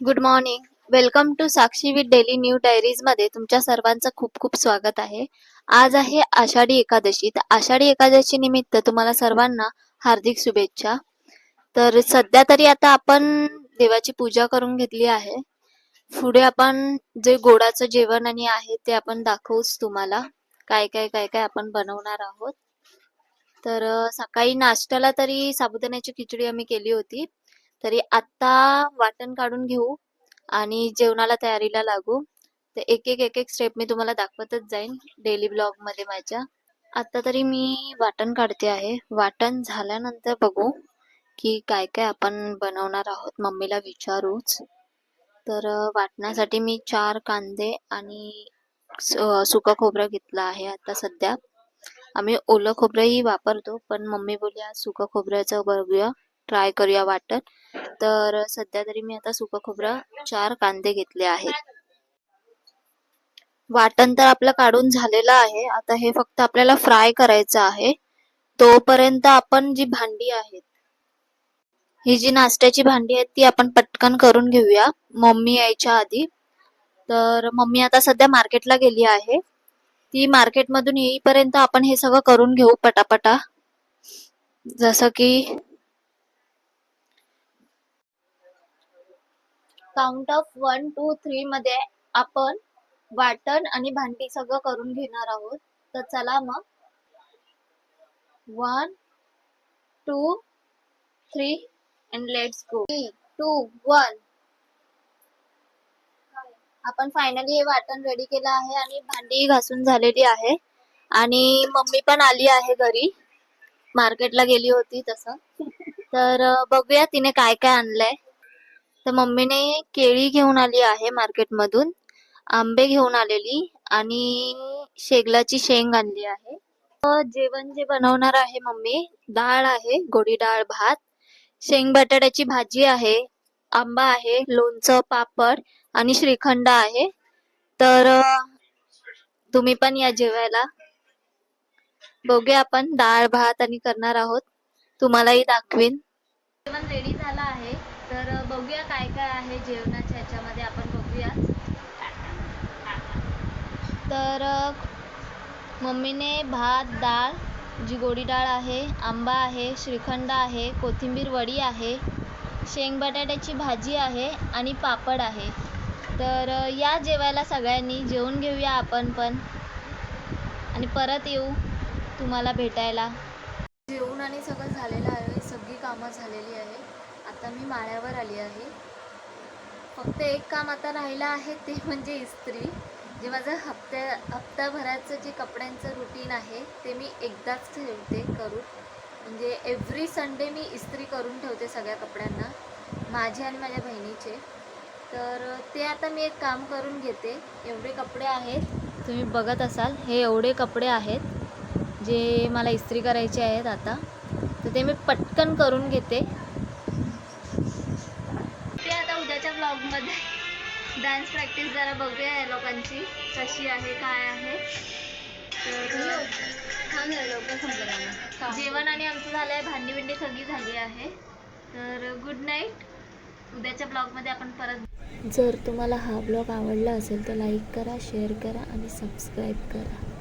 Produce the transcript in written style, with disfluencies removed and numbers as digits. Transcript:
Good morning. Welcome to Sakshi with daily new diaries मध्ये तुमच्या सर्वांचं खूप खूप स्वागत आहे. आज आहे आषाढी एकादशी. तर आषाढी एकादशी निमित्त तुम्हाला सर्वांना हार्दिक शुभेच्छा. तर सध्या तरी आता आपण देवाची पूजा करून घेतली आहे. पुढे आपण जे गोडाचं जेवण आणि आहे ते आपण दाखवूच तुम्हाला. काय काय काय काय आपण बनवणार आहोत. तर सकाळी नाश्त्याला तरी साबुदाण्याची खिचडी आम्ही केली होती. तरी आता वाटण काढून घेऊ आणि जेवणाला तयारीला लागू. तर एक एक स्टेप मी तुम्हाला दाखवतच जाईन डेली ब्लॉग मध्ये माझ्या. आता तरी मी वाटण काढते आहे. वाटण झाल्यानंतर बघू की काय काय आपण बनवणार आहोत. मम्मीला विचारूच. तर वाटण्यासाठी मी 4 कांदे आणि सुकं खोबरं घेतलं आहे. आता सध्या आम्ही ओलं खोबरंही वापरतो, पण मम्मी बोलली आज सुकं खोबऱ्याचं बघूया, ट्राय करूया वाटण. तर सध्या तरी मी आता सुकं खोबरं 4 कांदे घेतले आहेत. वाटण तर आपलं काढून झालेलं आहे. आता हे फक्त आपल्याला फ्राय करायचं आहे. तोपर्यंत आपण जी भांडी आहेत, ही जी नाश्त्याची भांडी आहेत ती आपण पटकन करून घेऊया मम्मी यायच्या आधी. तर मम्मी आता सध्या मार्केटला गेली आहे. ती मार्केटमधून येईपर्यंत आपण हे सगळं करून घेऊ पटापटा. जसं की काउंट ऑफ 1 2 3 मध्ये आपण वाटण आणि भांडी सगळं करून घेणार आहोत. तर चला मग 1 2 3 and let's go. 3 2 1. आपण फायनली हे वाटण रेडी केलं आहे आणि भांडी घासून झालेली आहे आणि मम्मी पण आली आहे घरी. मार्केटला गेली होती तसं. तर बघूया तिने काय काय आणलंय. तर मम्मीने केळी घेऊन आली आहे मार्केटमधून, आंबे घेऊन आलेली आणि शेगलाची शेंग आणली आहे. जेवण जे बनवणार आहे मम्मी, डाळ आहे, गोडी डाळ, भात, शेंग बटाट्याची भाजी आहे, आंबा आहे, लोणचं, पापड आणि श्रीखंड आहे. तर तुम्ही पण या जेवायला. बघूया आपण डाळ भात आणि करणार आहोत. तुम्हालाही दाखवीन. जेवण रेडी झालं आहे. तर बघूया काय काय आहे जेवणाच्या ह्याच्यामध्ये आपण बघूया. तर मम्मीने भात, डाळ, जी गोडी डाळ आहे, आंबा आहे, श्रीखंड आहे, कोथिंबीर वडी आहे, शेंग बटाट्याची भाजी आहे आणि पापड आहे. तर या जेवायला सगळ्यांनी. जेवून घेऊया आपण पण आणि परत येऊ तुम्हाला भेटायला. जेवण आणि सगळं झालेलं आहे. सगळी कामं झालेली आहे. आता मी माळ्यावर आली आहे. फक्त एक काम आता राहिलं आहे ते म्हणजे इस्त्री. जे माझं हप्ताभराचं जे कपड्यांचं रुटीन आहे ते मी एकदाच ठेवते करून. म्हणजे एव्हरी संडे मी इस्त्री करून ठेवते सगळ्या कपड्यांना, माझे आणि माझ्या बहिणीचे. तर ते आता मी एक काम करून घेते. एवढे कपडे आहेत, तुम्ही बघत असाल, हे एवढे कपडे आहेत जे मला इस्त्री करायचे आहेत आता. तर ते मी पटकन करून घेते. ते आता उद्याच्या ब्लॉगमध्ये डान्स प्रॅक्टिस जरा बघूया या लोकांची कशी आहे काय आहे. तर जेवण आणि आमचं झालं आहे, भांडी बिंडी सगळी झाली आहे. तर गुड नाईट. उद्याच्या ब्लॉगमध्ये आपण परत. जर तुम्हाला हा ब्लॉग आवडला असेल तर लाईक करा, शेअर करा आणि सबस्क्राईब करा.